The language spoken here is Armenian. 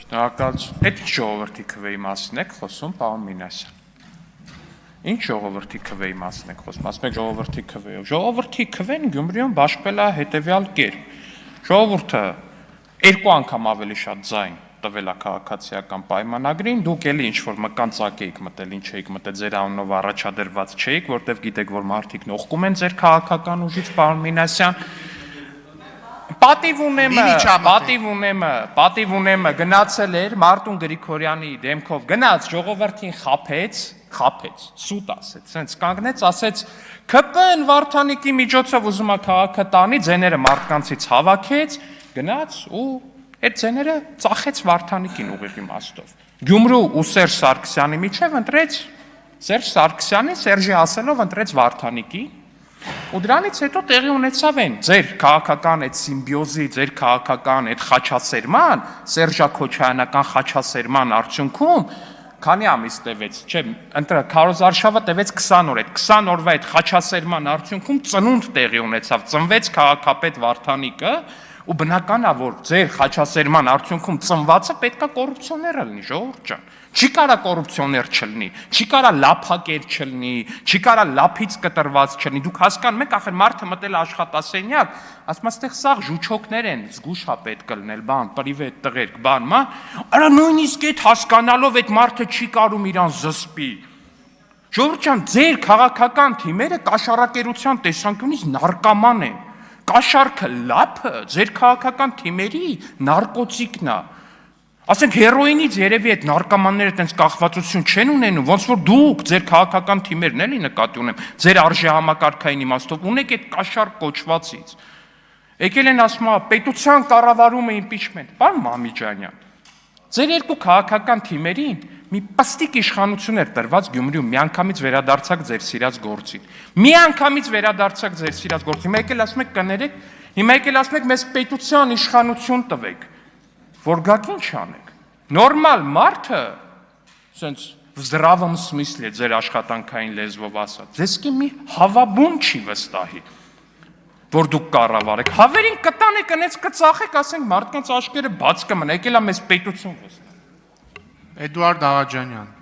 Շնորհակալություն։ Այդ ժողովրդի քվեի մասին եք խոսում, պարոն Մինասյան։ Ինչ ժողովրդի քվեի մասին եք խոսում, ասում եք ժողովրդի քվեով։ Ժողովրդի քվեն Գյումրիում բաշխվել է հետևյալ կերպ։ Ժողովուրդը երկու անգամ ավելի շատ ձայն տվել է քաղաքացիական պայմանագրին, դուք էլի ինչ-որ մկանցակ էիք մտել, ինչ էիք մտել, ձեր անունով առաջադրված չէիք, որտեվ գիտեք, որ մարդիկ նողկում են ձեր քաղաքական ուժից, պարոն Մինասյան։ Պատիվ ունեմը գնացել էր Մարտուն Գրիգորյանի դեմքով գնաց ժողովրդին խափեց, սուտ ասեց, սենց կանգնեց, ասեց ԿՊ-ն Վարդանիկի միջոցով ուզում է քաղաքը տանի, ձեները մարդկանցից հավաքեց, գնաց ու այդ ձեները ծախեց Վարդանիկին ուղիղ իմաստով։ Գյումրու ու Սերժ Սարգսյանի միջև ընտրեց Սերժ Սարգսյանին, Սերժի ասելով ընտրեց Վարդանիկին։ Ու դրանից հետո տեղի ունեցավ են ձեր քաղաքական այդ սիմբիոզի, ձեր քաղաքական այդ խաչասերման, Սերժա-Քոչարյանական խաչասերման արդյունքում քանի ամիս տևեց, չէ, քարոզարշավը տևեց 20 օր, այդ 20 օրվա այդ խաչասերման արդյունքում ծնունդ տեղի ունեցավ, ծնվեց քաղաքապետ Վարդանիկը, ու բնական է, որ ձեր խաչասերման արդյունքում ծնվածը պետքա կոռուպցիոներ լինի, ժողովուրդ ջան։ Չի կարա կոռուպցիոներ չլինի, չի կարա լափակեր չլինի, չի կարա լափից կտրված չլինի։ Դուք հասկանում եք, ախր մարդը մտել աշխատասենյակ, ասում աստեղ սաղ ժուչոկներ են, զգուշ է պետք կլնել, բան, պրիվետ տղերք, բան, մա։ Արա նույնիսկ այդ հասկանալով այդ մարդը չի կարում իրան զսպի։ Ժողովուրդ ջան, ձեր քաղաքական թիմերը կաշառակերության տեսանկյունից նարկոման են։ Կաշառքը լափը ձեր քաղաքական թիմերի նարկոտիկն է։ Ասենք հերոինից երևի այդ նարկոմանները այդպես կախվածություն չեն ունենում, ոնց որ դուք ձեր քաղաքական թիմերն էլի նկատի ունեմ, ձեր արժեհամակարգային իմաստով ունեք այդ կաշառ կոչվածից։ Եկել են ասում, պետության կառավարումը իմպիչմենտ, պարոն Մամիջանյան։ Ձեր երկու քաղաքական թիմերին մի պստիկ իշխանություն էր տրված Գյումրիում, միանգամից վերադարձակ ձեր սիրած գործին։ Միանգամից վերադարձակ ձեր սիրած գործին։ Հիմա եկել ասում եք կներեք, հիմա եկել ասում եք մեզ պետության իշխանություն տվեք, որ գաք ինչ անեք։ Նորմալ մարդը, ասենց в здравом смысле ձեր աշխատանքային լեզվով ասած, ձեզ մի հավաբուն չի վստահի, որ դուք կառավարեք։ Հավերին կտանեք, այնց կծախեք, ասենք մարդկանց աչքերը բաց կմնա, եկել է մեզ պետություն վստահ։ Էդուարդ Աղաջանյան